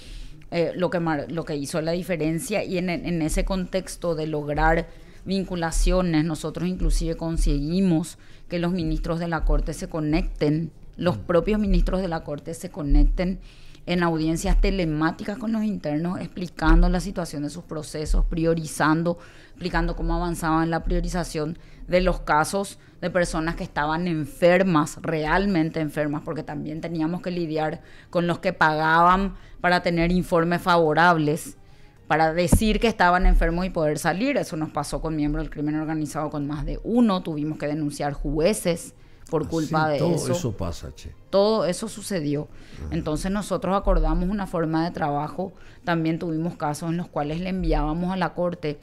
lo que hizo la diferencia, y en ese contexto de lograr vinculaciones, nosotros inclusive conseguimos que los ministros de la Corte se conecten, los propios ministros de la Corte se conecten en audiencias telemáticas con los internos, explicando la situación de sus procesos, priorizando, explicando cómo avanzaban en la priorización de los casos de personas que estaban enfermas, realmente enfermas, porque también teníamos que lidiar con los que pagaban para tener informes favorables, para decir que estaban enfermos y poder salir. Eso nos pasó con miembros del crimen organizado, con más de uno. Tuvimos que denunciar jueces por culpa de eso. Todo eso pasa, che. Todo eso sucedió. Entonces nosotros acordamos una forma de trabajo. También tuvimos casos en los cuales le enviábamos a la Corte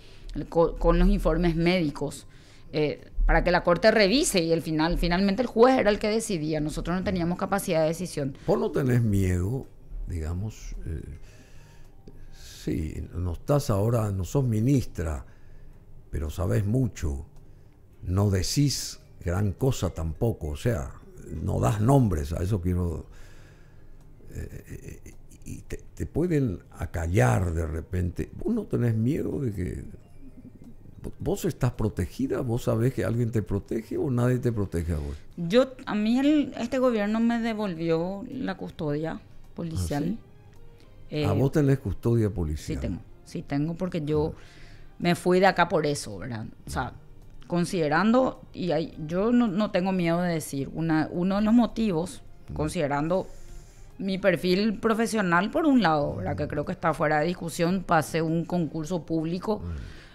con los informes médicos para que la Corte revise, y finalmente el juez era el que decidía. Nosotros no teníamos capacidad de decisión. ¿Vos no tenés miedo, digamos? Sí, no sos ministra, pero sabés mucho, no decís gran cosa tampoco, o sea, no das nombres, a eso quiero... y te pueden acallar de repente. ¿Vos no tenés miedo de que vos estás protegida? ¿Vos sabés que alguien te protege o nadie te protege a vos? A mí este gobierno me devolvió la custodia policial. ¿Ah, sí? ¿Vos tenés custodia policial? Sí tengo, porque yo me fui de acá por eso, ¿verdad? O sea, considerando, yo no tengo miedo de decir, uno de los motivos, considerando mi perfil profesional por un lado, ¿verdad? Que creo que está fuera de discusión, pasé un concurso público.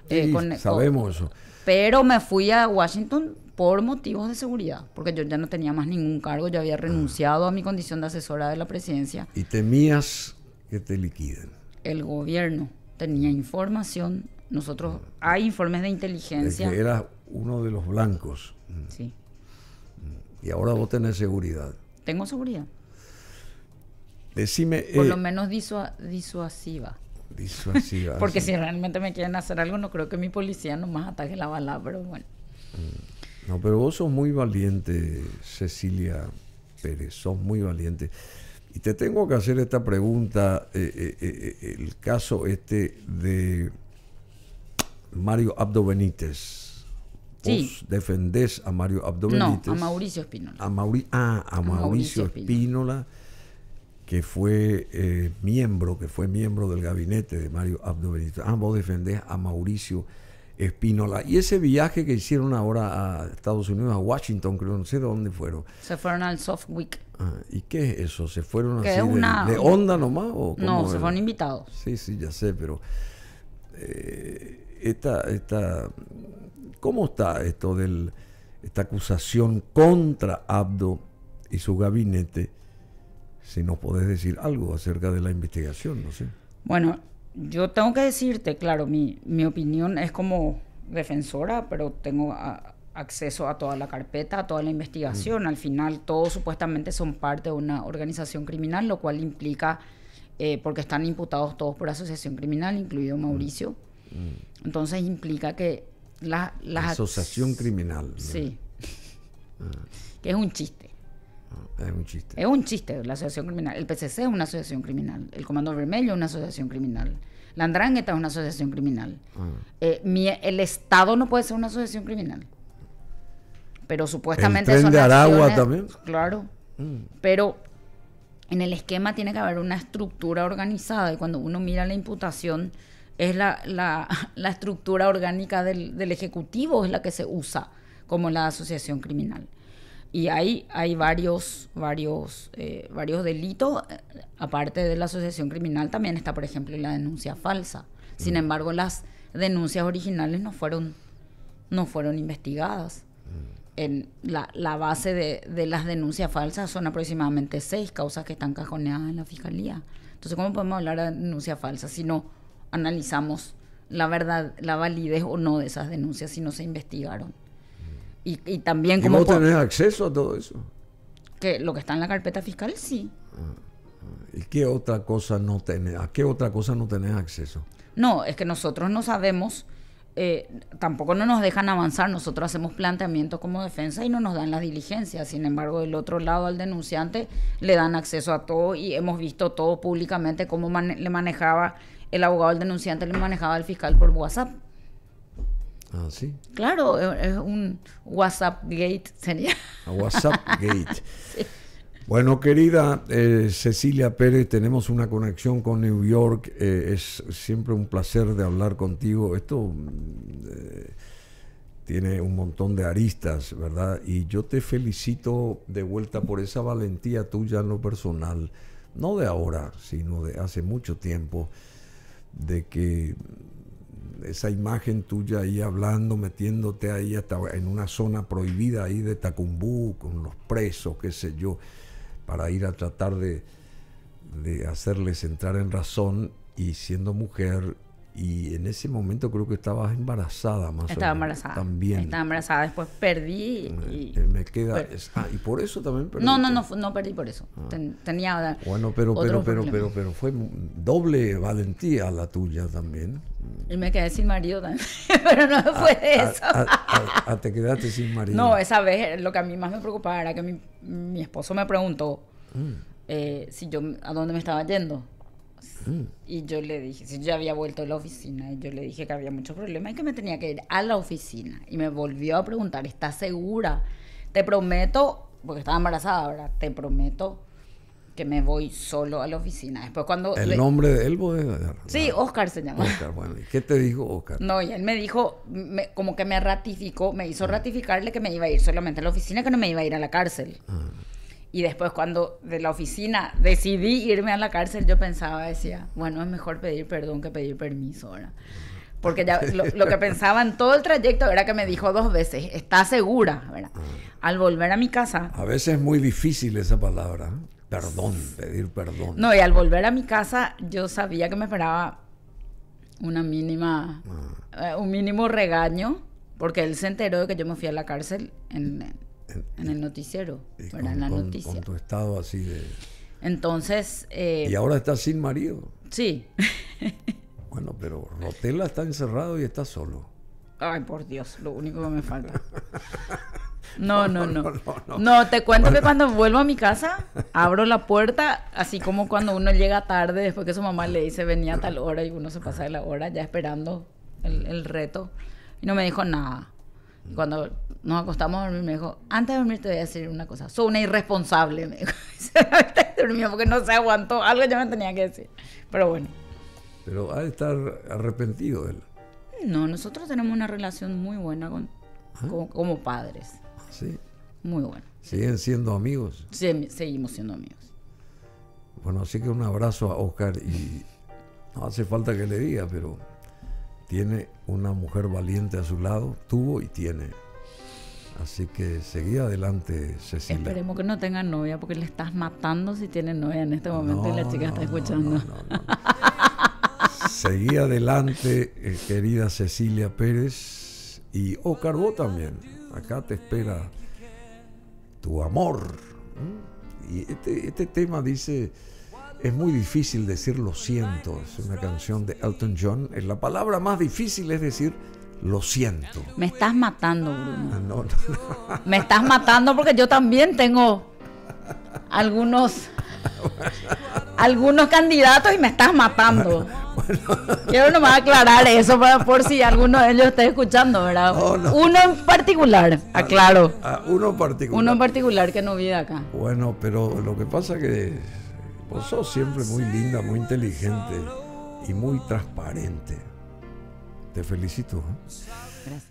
Sí, sabemos eso. Pero me fui a Washington por motivos de seguridad, porque yo ya no tenía más ningún cargo, yo había renunciado a mi condición de asesora de la presidencia. ¿Y temías que te liquiden? El gobierno tenía información, hay informes de inteligencia. De que eras uno de los blancos. Sí. Y ahora vos tenés seguridad. Tengo seguridad. Decime... Por lo menos disuasiva. Porque si realmente me quieren hacer algo, no creo que mi policía nomás ataque la bala, pero bueno. No, pero vos sos muy valiente, Cecilia Pérez, sos muy valiente. Y te tengo que hacer esta pregunta, el caso de Mario Abdo Benítez. Sí. ¿Vos defendés a Mario Abdo Benítez? No, a Mauricio Espínola. A Mauricio Espínola, que fue miembro del gabinete de Mario Abdo Benítez. Vos defendés a Mauricio Espínola. Y ese viaje que hicieron ahora a Estados Unidos, a Washington, creo, no sé de dónde fueron. Se fueron al Soft Week. ¿Y qué es eso? ¿Se fueron así de onda nomás? ¿O no, se fueron invitados. Sí, ya sé, pero ¿cómo está esto esta acusación contra Abdo y su gabinete si nos podés decir algo acerca de la investigación, no sé. Bueno, yo tengo que decirte, claro, mi opinión es como defensora, pero tengo acceso a toda la carpeta, a toda la investigación. Al final, todos supuestamente son parte de una organización criminal, lo cual implica, porque están imputados todos por asociación criminal, incluido Mauricio. Entonces implica que las asociación criminal, ¿no? Sí. Que es un chiste. Es un chiste. Es un chiste la asociación criminal. El PCC es una asociación criminal. El Comando Vermelho es una asociación criminal. La Andrangheta es una asociación criminal. El Estado no puede ser una asociación criminal. Pero supuestamente el Tren son de Aragua acciones, también. Claro. Pero en el esquema tiene que haber una estructura organizada. Y cuando uno mira la imputación, es la estructura orgánica del Ejecutivo es la que se usa como la asociación criminal. Y hay varios delitos. Aparte de la asociación criminal, también está, por ejemplo, la denuncia falsa. Sin embargo, las denuncias originales no fueron investigadas. En la base de las denuncias falsas son aproximadamente 6 causas que están cajoneadas en la Fiscalía. Entonces, ¿cómo podemos hablar de denuncia falsa si no analizamos la verdad, la validez o no de esas denuncias, si no se investigaron? Y también como... ¿Y vos tenés acceso a todo eso? Que lo que está en la carpeta fiscal, sí. ¿Y qué otra cosa no tenés? ¿A qué otra cosa no tenés acceso? No, es que nosotros no sabemos, tampoco no nos dejan avanzar. Nosotros hacemos planteamientos como defensa y no nos dan las diligencias. Sin embargo, del otro lado al denunciante le dan acceso a todo y hemos visto todo públicamente cómo le manejaba el abogado al denunciante, le manejaba al fiscal por WhatsApp. Ah, sí. Claro, es un WhatsApp gate, sería. A WhatsApp gate. Sí. Bueno, querida Cecilia Pérez, tenemos una conexión con New York. Es siempre un placer de hablar contigo. Esto tiene un montón de aristas, ¿verdad? Y yo te felicito de vuelta por esa valentía tuya en lo personal, no de ahora, sino de hace mucho tiempo, de que esa imagen tuya ahí hablando, metiéndote ahí hasta en una zona prohibida ahí de Tacumbú, con los presos, qué sé yo, para ir a tratar de hacerles entrar en razón, y siendo mujer, y en ese momento creo que estabas embarazada más Estaba o menos. embarazada. También. Estaba embarazada, después perdí y... Me queda... y por eso también perdí. No perdí por eso. Tenía bueno, pero fue doble valentía la tuya también. Y me quedé sin marido también. Pero no fue eso. Te quedaste sin marido. No, esa vez lo que a mí más me preocupaba era que mi esposo me preguntó a dónde me estaba yendo. Y yo le dije, si yo había vuelto a la oficina, y yo le dije que había muchos problemas y que me tenía que ir a la oficina. Y me volvió a preguntar, ¿estás segura? Te prometo, porque estaba embarazada, ¿verdad? Te prometo que me voy solo a la oficina. Después cuando... ¿El nombre de él? Sí, Oscar se llama. Oscar, bueno. ¿Y qué te dijo Oscar? No, y él me dijo, como que me ratificó, me hizo ratificarle que me iba a ir solamente a la oficina, que no me iba a ir a la cárcel. Y después cuando de la oficina decidí irme a la cárcel, yo decía, bueno, es mejor pedir perdón que pedir permiso ahora. Porque ya lo que pensaba en todo el trayecto era que me dijo 2 veces, ¿estás segura? ¿Verdad? Al volver a mi casa... A veces es muy difícil esa palabra, ¿eh? Perdón, pedir perdón. No, y al volver a mi casa yo sabía que me esperaba un mínimo regaño, porque él se enteró de que yo me fui a la cárcel en el noticiero, ¿verdad? En la noticia. Con tu estado así de... Entonces... ¿Y ahora estás sin marido? Sí. Bueno, pero Rotela está encerrado y está solo. Ay, por Dios, lo único que me falta. No, te cuento que cuando vuelvo a mi casa, abro la puerta, así como cuando uno llega tarde, después que su mamá le dice venía a tal hora y uno se pasa de la hora ya esperando el reto. Y no me dijo nada. Y cuando nos acostamos a dormir me dijo, antes de dormir te voy a decir una cosa, soy una irresponsable, me dijo. Se durmió porque no se aguantó, algo ya me tenía que decir. Pero bueno. Pero ha de estar arrepentido él. No, nosotros tenemos una relación muy buena como padres. Sí. Muy buena. ¿Siguen siendo amigos? Sí, seguimos siendo amigos. Bueno, así que un abrazo a Oscar, y no hace falta que le diga, pero tiene una mujer valiente a su lado, tuvo y tiene. Así que seguí adelante, Cecilia. Esperemos que no tengan novia, porque le estás matando si tienen novia en este momento y la chica está escuchando. No. Seguí adelante, querida Cecilia Pérez. Y Óscar, vos también. Acá te espera tu amor. Y este tema dice, es muy difícil decir lo siento. Es una canción de Elton John. La palabra más difícil es decir lo siento. Me estás matando, Bruno. No. Me estás matando porque yo también tengo algunos candidatos y me estás matando. Quiero nomás aclarar eso por si alguno de ellos está escuchando, ¿verdad? No. Uno en particular, aclaro. Uno en particular. Uno en particular que no vive acá. Bueno, pero lo que pasa es que vos sos siempre muy linda, muy inteligente y muy transparente. Te felicito. Gracias.